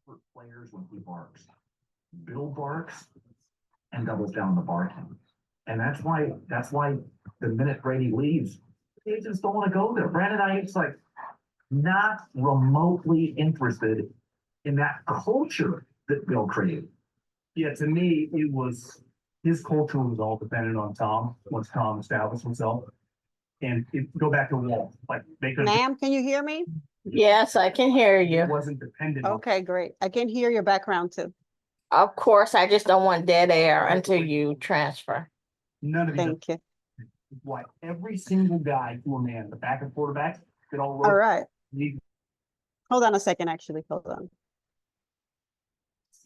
for players when he barks. Bill barks and doubles down the barking. And that's why the minute Brady leaves, agents don't want to go there. Brandon Ayuk's like not remotely interested in that culture that Bill created. Yeah, to me, it was his culture was all dependent on Tom once Tom established himself. And go back to Walt, like Baker. Ma'am, can you hear me? Yes, I can hear you. Wasn't dependent on. Okay, great. I can hear your background too. Of course, I just don't want dead air until you transfer. None of these. Thank you. Like every single guy to a man, the backup quarterbacks, could all All right. need Hold on a second, actually. Hold on.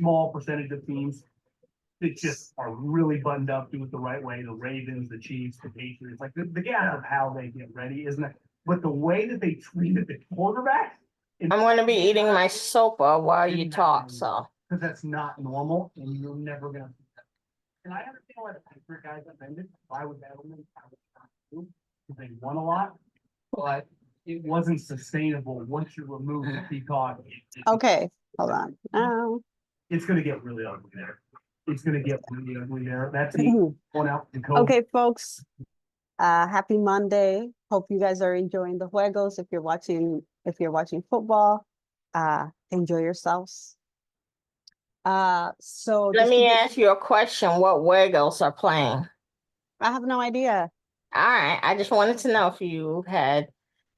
small percentage of teams that just are really buttoned up, do it the right way. The Ravens, the Chiefs, the Patriots, like the gap of how they get ready, isn't it? But the way that they treated the quarterback, I'm going to be eating my sopa while you talk, so. because that's not normal, and you're never gonna. And I understand why the Patriot guys offended. Why would Edelman? Because they won a lot, but it wasn't sustainable once you remove the peacock. Okay, hold on. Now. It's gonna get really ugly there. It's gonna get really ugly there. That's going out to COVID. Okay, folks. Happy Monday. Hope you guys are enjoying the juegos. If you're watching football, enjoy yourselves. So Let me ask you a question. What Wiggles are playing? I have no idea. All right, I just wanted to know if you had,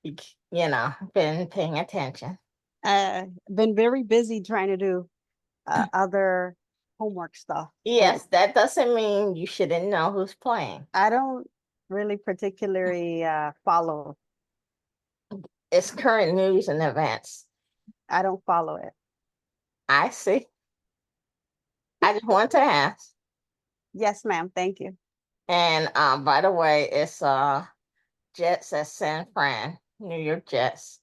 been paying attention. Been very busy trying to do other homework stuff. Yes, that doesn't mean you shouldn't know who's playing. I don't really particularly follow. It's current news and events. I don't follow it. I see. I just want to ask. Yes, ma'am. Thank you. And by the way, it's Jets at San Fran, New York Jets.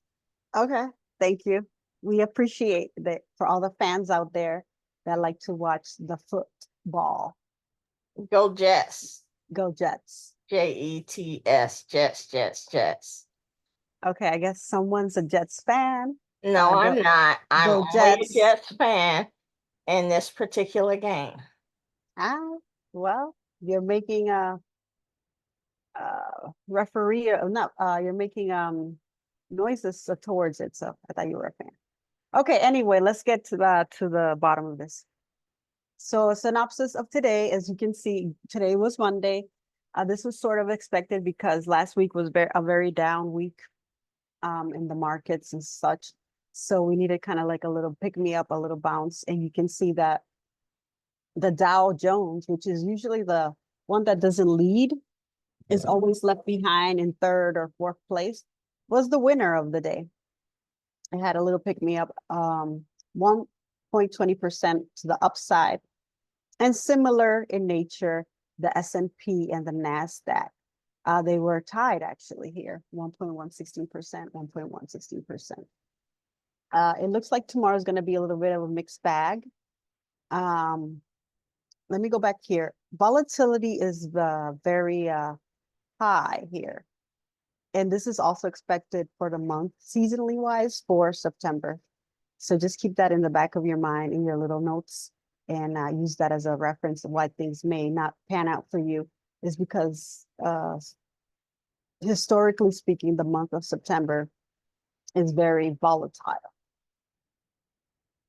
Okay. Thank you. We appreciate that for all the fans out there that like to watch the football. Go Jets. Go Jets. Jets, Jets, Jets, Jets. Okay, I guess someone's a Jets fan. No, I'm not. I'm go only a Jets. Jets fan in this particular game. Well, you're making a referee, not you're making noises towards it, so I thought you were a fan. Okay, anyway, let's get to the bottom of this. So a synopsis of today, as you can see, today was Monday. This was sort of expected because last week was a very down week in the markets and such. So we needed kind of like a little pick me up, a little bounce. And you can see that the Dow Jones, which is usually the one that doesn't lead, is always left behind in third or fourth place, was the winner of the day. It had a little pick me up, 1.20% to the upside. And similar in nature, the S&P and the NASDAQ. They were tied actually here, 1.116%, 1.116%. It looks like tomorrow is going to be a little bit of a mixed bag. Let me go back here. Volatility is very high here. And this is also expected for the month, seasonally wise, for September. So just keep that in the back of your mind in your little notes and use that as a reference of why things may not pan out for you, is because historically speaking, the month of September is very volatile.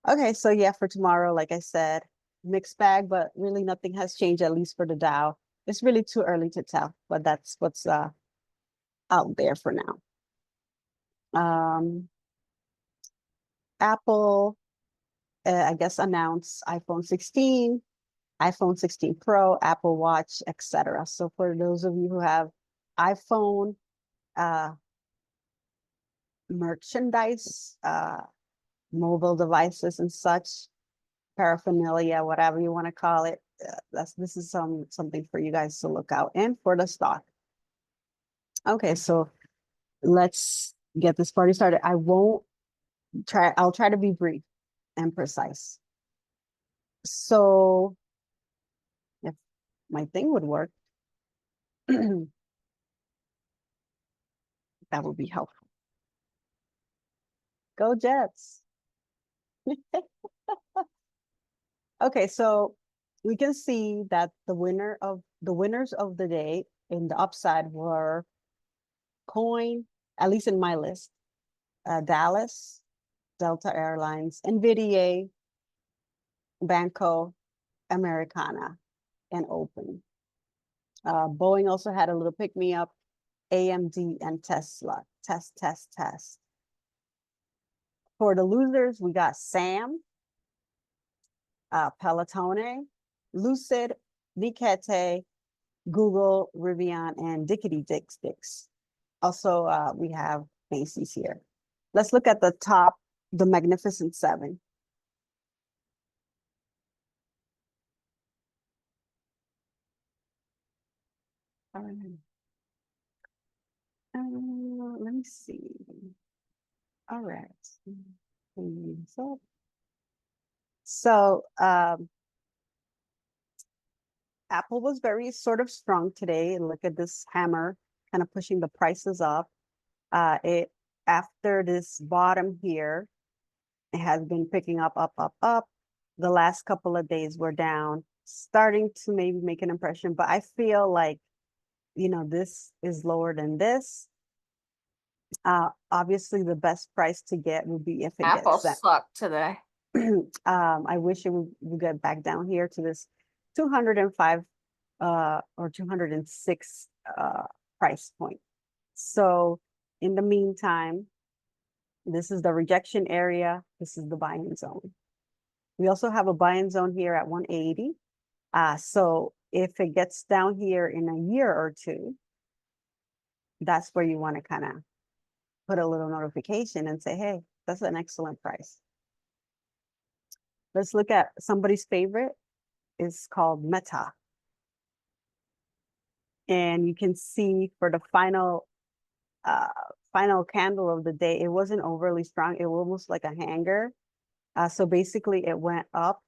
Okay, so yeah, for tomorrow, like I said, mixed bag, but really nothing has changed, at least for the Dow. It's really too early to tell, but that's what's out there for now. Apple, I guess, announced iPhone 16, iPhone 16 Pro, Apple Watch, etc. So for those of you who have iPhone merchandise, mobile devices and such, paraphernalia, whatever you want to call it, this is something for you guys to look out, and for the stock. Okay, so let's get this party started. I'll try to be brief and precise. So if my thing would work, that would be helpful. Go Jets. Okay, so we can see that the winners of the day in the upside were Coin, at least in my list, Dallas, Delta Airlines, NVIDIA, Banco, Americana, and Open. Boeing also had a little pick me up, AMD and Tesla. Test. For the losers, we got Sam, Pelotone, Lucid, Nikete, Google, Rivian, and Dickety Dicks. Also, we have Macy's here. Let's look at the top, the Magnificent Seven. All right. Let me see. All right. So, Apple was very sort of strong today. Look at this hammer kind of pushing the prices up. It after this bottom here, it has been picking up. The last couple of days were down, starting to maybe make an impression, but I feel like, you know, this is lower than this. Obviously the best price to get would be if it Apple gets that. sucked today. I wish it would get back down here to this 205 or 206 price point. So in the meantime, this is the rejection area. This is the buying zone. We also have a buying zone here at 180. So if it gets down here in a year or two, that's where you want to kind of put a little notification and say, hey, that's an excellent price. Let's look at somebody's favorite. It's called Meta. And you can see for the final candle of the day, it wasn't overly strong. It was almost like a hanger. So basically it went up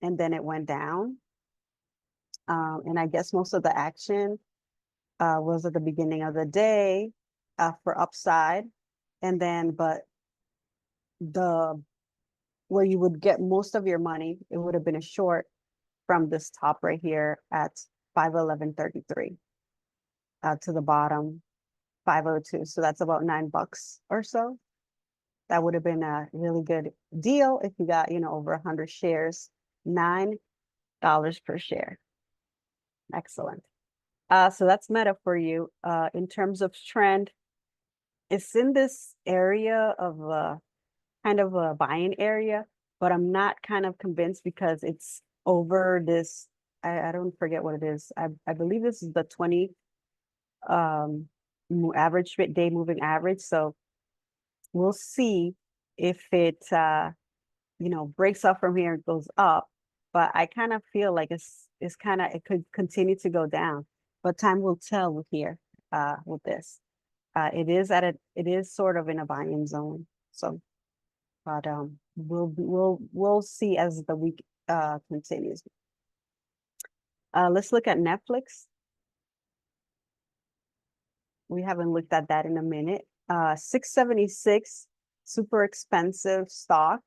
and then it went down. And I guess most of the action was at the beginning of the day for upside. And then, but where you would get most of your money, it would have been a short from this top right here at 511.33 to the bottom 502. So that's about $9 or so. That would have been a really good deal if you got, you know, over 100 shares, $9 per share. Excellent. So that's Meta for you. In terms of trend, it's in this area of kind of a buying area, but I'm not kind of convinced because it's over this. I don't forget what it is. I believe this is the 20 average day moving average. So we'll see if it you know, breaks up from here and goes up. But I kind of feel like it's kind of, it could continue to go down, but time will tell with here with this. It is sort of in a buying zone. So, but we'll see as the week continues. Let's look at Netflix. We haven't looked at that in a minute. 676, super expensive stock.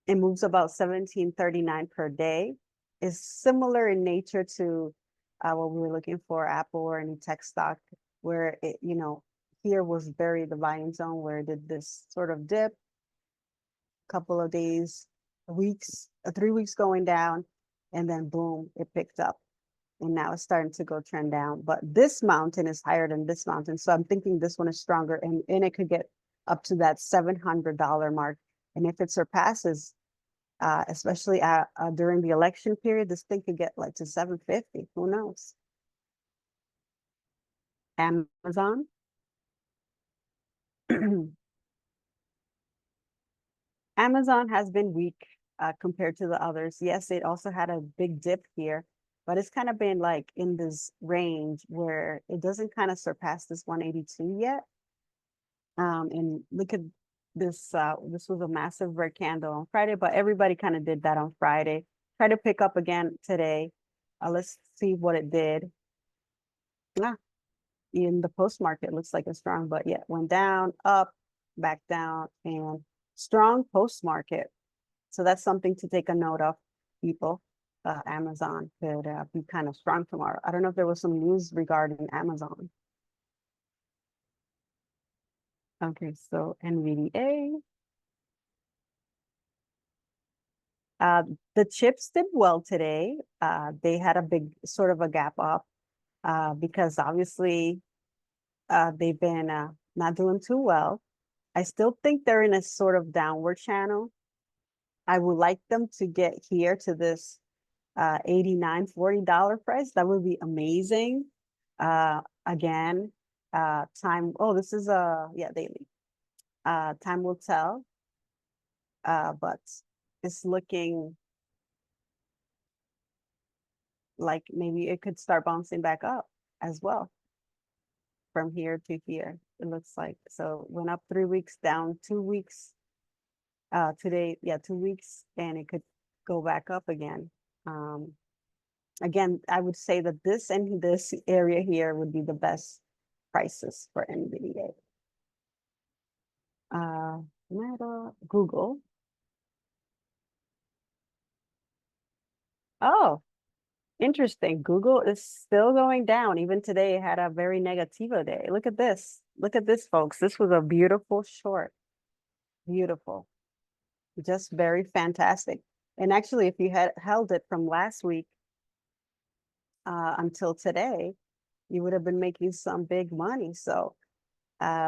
It moves about 1739 per day. Is similar in nature to what we were looking for, Apple or any tech stock, where it, you know, here was buried the buying zone where it did this sort of dip, couple of days, weeks, 3 weeks going down, and then boom, it picked up. And now it's starting to go trend down. But this mountain is higher than this mountain. So I'm thinking this one is stronger and it could get up to that $700 mark. And if it surpasses, especially during the election period, this thing could get like to 750. Who knows? Amazon. Amazon has been weak compared to the others. Yes, it also had a big dip here, but it's kind of been like in this range where it doesn't kind of surpass this 182 yet. And look at this, this was a massive red candle on Friday, but everybody kind of did that on Friday. Try to pick up again today. Let's see what it did. In the post market, looks like it's strong, but yet went down, up, back down, and strong post market. So that's something to take a note of, people. Amazon could be kind of strong tomorrow. I don't know if there was some news regarding Amazon. Okay, so NVDA. The chips did well today. They had a big sort of a gap up because obviously they've been not doing too well. I still think they're in a sort of downward channel. I would like them to get here to this $89-$40 price. That would be amazing. Again, time, oh, this is yeah, daily. Time will tell. But it's looking like maybe it could start bouncing back up as well from here to here. It looks like, so went up 3 weeks, down 2 weeks. Today, yeah, 2 weeks, and it could go back up again. Again, I would say that this and this area here would be the best prices for NVDA. Meta, Google. Oh, interesting. Google is still going down. Even today, it had a very negative day. Look at this. Look at this, folks. This was a beautiful short. Beautiful. Just very fantastic. And actually, if you had held it from last week until today, you would have been making some big money. So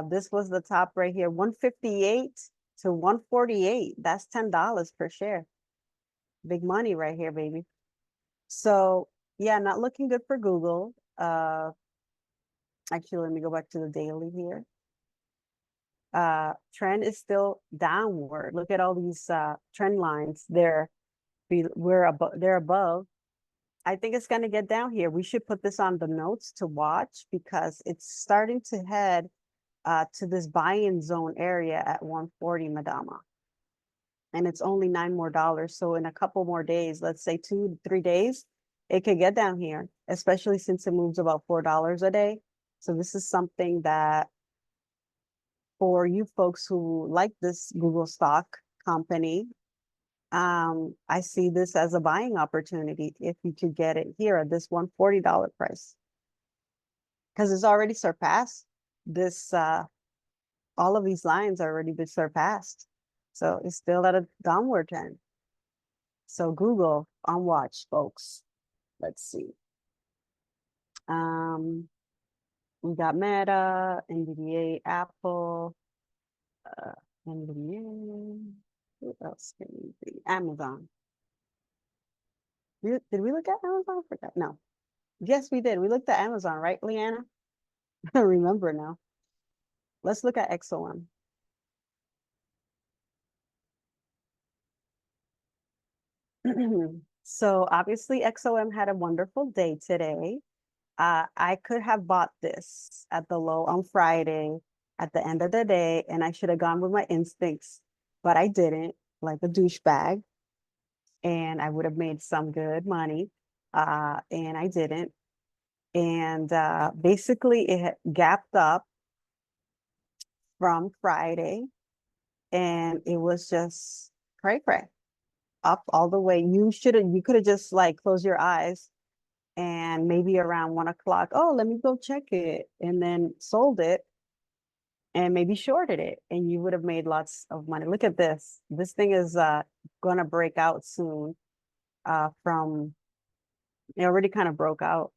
this was the top right here, 158 to 148. That's $10 per share. Big money right here, baby. So yeah, not looking good for Google. Actually, let me go back to the daily here. Trend is still downward. Look at all these trend lines. They're above. I think it's going to get down here. We should put this on the notes to watch because it's starting to head to this buy-in zone area at 140, Madama. And it's only $9 more. So in a couple more days, let's say 2-3 days, it could get down here, especially since it moves about $4 a day. So this is something that for you folks who like this Google stock company, I see this as a buying opportunity if you could get it here at this $140 price. Because it's already surpassed this, all of these lines already been surpassed. So it's still at a downward trend. So Google on watch, folks. Let's see. We got Meta, NVDA, Apple, NVDA. What else can we see? Amazon. Did we look at Amazon? I forgot. No. Yes, we did. We looked at Amazon, right, Leanna? I don't remember now. Let's look at XOM. So obviously XOM had a wonderful day today. I could have bought this at the low on Friday at the end of the day, and I should have gone with my instincts, but I didn't, like a douchebag, and I would have made some good money, and I didn't. And basically it had gapped up from Friday, and it was just cray up all the way. You could have just like closed your eyes and maybe around 1 o'clock, oh, let me go check it, and then sold it and maybe shorted it, and you would have made lots of money. Look at this. This thing is gonna break out soon from, it already kind of broke out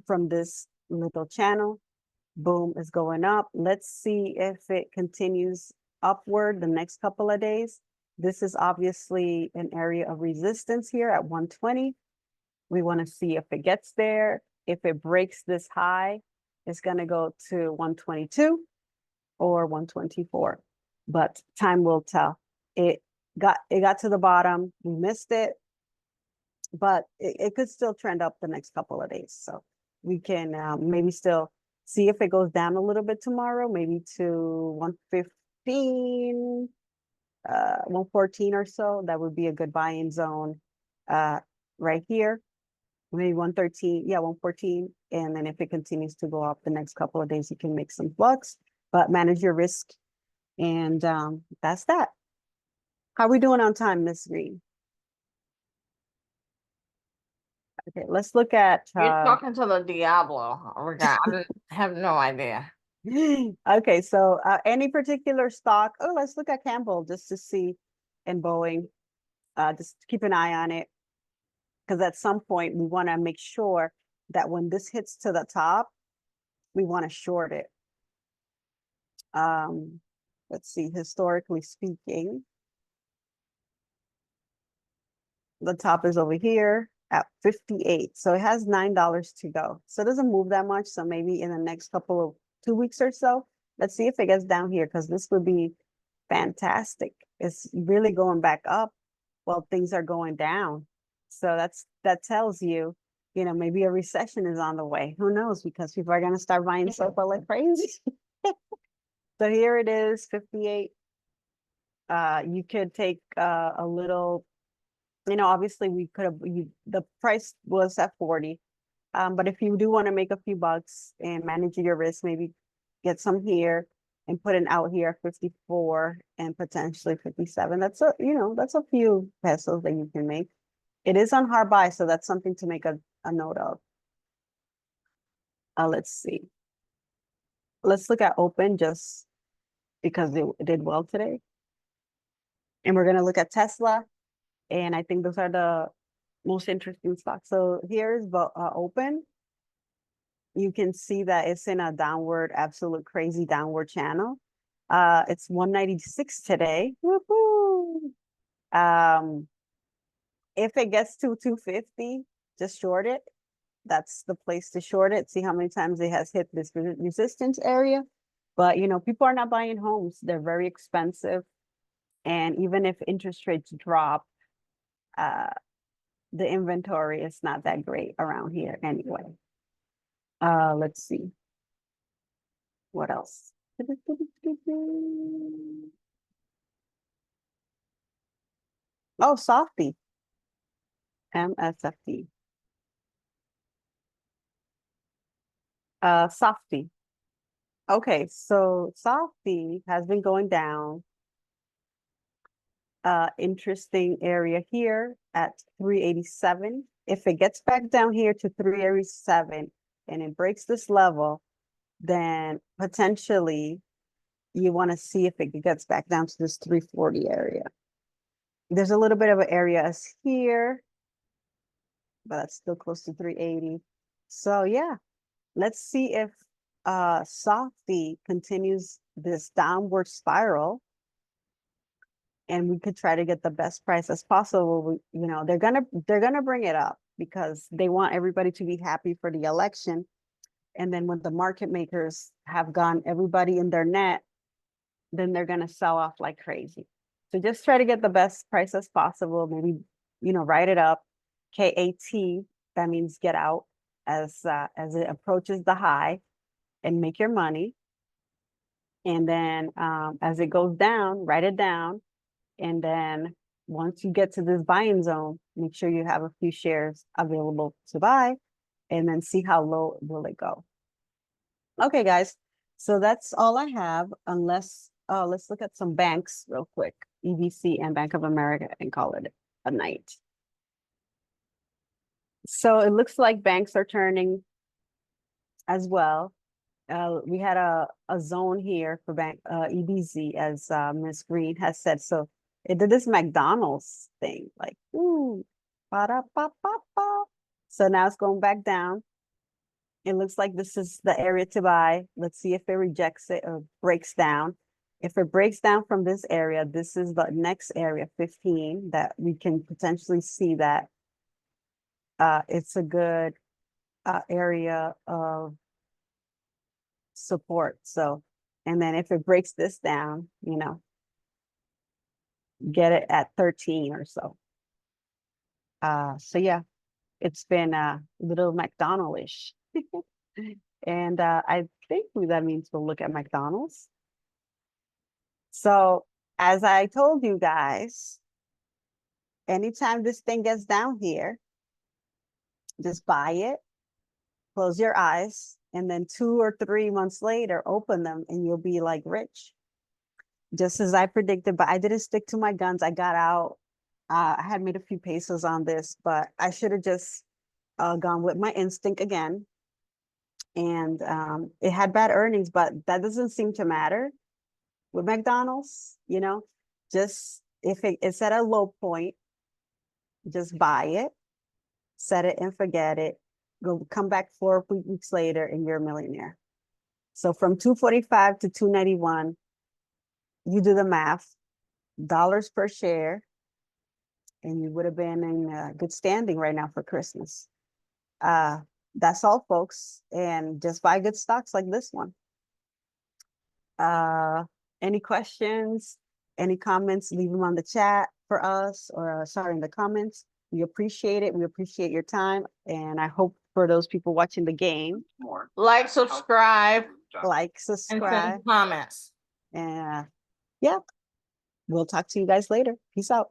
from this little channel. Boom, is going up. Let's see if it continues upward the next couple of days. This is obviously an area of resistance here at 120. We want to see if it gets there. If it breaks this high, it's going to go to 122 or 124. But time will tell. It got to the bottom. We missed it, but it could still trend up the next couple of days. So we can maybe still see if it goes down a little bit tomorrow, maybe to 115, 114 or so. That would be a good buy-in zone right here. Maybe 113, yeah, 114. And then if it continues to go up the next couple of days, you can make some flux, but manage your risk. And that's that. How we doing on time, Miss Green? Okay, let's look at, You're talking to the Diablo. I have no idea. okay, so any particular stock? Oh, let's look at Campbell just to see, and Boeing. Just keep an eye on it, because at some point we want to make sure that when this hits to the top, we want to short it. Let's see, historically speaking, the top is over here at 58. So it has $9 to go. So it doesn't move that much. So maybe in the next couple of 2 weeks or so, let's see if it gets down here, because this would be fantastic. It's really going back up while things are going down. So that tells you, maybe a recession is on the way. Who knows? Because people are going to start buying sofa like crazy. So here it is, 58. You could take a little, obviously we could have, the price was at 40. But if you do want to make a few bucks and manage your risk, maybe get some here and put an out here at 54 and potentially 57. That's a few pesos that you can make. It is on hard buy, so that's something to make a note of. Let's see. Let's look at open just because it did well today. And we're going to look at Tesla. And I think those are the most interesting stocks. So here's open. You can see that it's in a downward, absolute crazy downward channel. It's 196 today. Woohoo! If it gets to 250, just short it. That's the place to short it. See how many times it has hit this resistance area. But people are not buying homes. They're very expensive. And even if interest rates drop, the inventory is not that great around here anyway. Let's see. What else? Oh, Softy. MSFT. Softy. Okay, so Softy has been going down. Interesting area here at 387. If it gets back down here to 387 and it breaks this level, then potentially you want to see if it gets back down to this 340 area. There's a little bit of an area as here, but that's still close to 380. So yeah, let's see if Softy continues this downward spiral, and we could try to get the best price as possible. They're gonna bring it up because they want everybody to be happy for the election. And then when the market makers have gone everybody in their net, then they're gonna sell off like crazy. So just try to get the best price as possible. Maybe, write it up. KAT, that means get out as it approaches the high and make your money. And then as it goes down, write it down. And then once you get to this buying zone, make sure you have a few shares available to buy, and then see how low will it go. Okay, guys. So that's all I have, unless let's look at some banks real quick. EBC and Bank of America, and call it a night. So it looks like banks are turning as well. We had a zone here for bank EBZ, as Ms. Green has said. So it did this McDonald's thing, like, ooh, ba-da-ba-ba-ba. So now it's going back down. It looks like this is the area to buy. Let's see if it rejects it or breaks down. If it breaks down from this area, this is the next area, 15, that we can potentially see that it's a good area of support. So, and then if it breaks this down, get it at 13 or so. So yeah, it's been a little McDonald-ish. And I think that means we'll look at McDonald's. So as I told you guys, anytime this thing gets down here, just buy it, close your eyes, and then 2 or 3 months later, open them and you'll be like rich. just as I predicted, but I didn't stick to my guns. I got out. I had made a few pesos on this, but I should have just gone with my instinct again. And it had bad earnings, but that doesn't seem to matter with McDonald's, you know, just if it's at a low point, just buy it, set it and forget it. Go come back 4 weeks later and you're a millionaire. So from 245 to 291, you do the math, dollars per share, and you would have been in good standing right now for Christmas. That's all, folks, and just buy good stocks like this one. Any questions, any comments, leave them on the chat for us, or sorry, in the comments. We appreciate it. We appreciate your time, and I hope for those people watching the game, Like, subscribe, like, and subscribe, send comments. and yeah, we'll talk to you guys later. Peace out.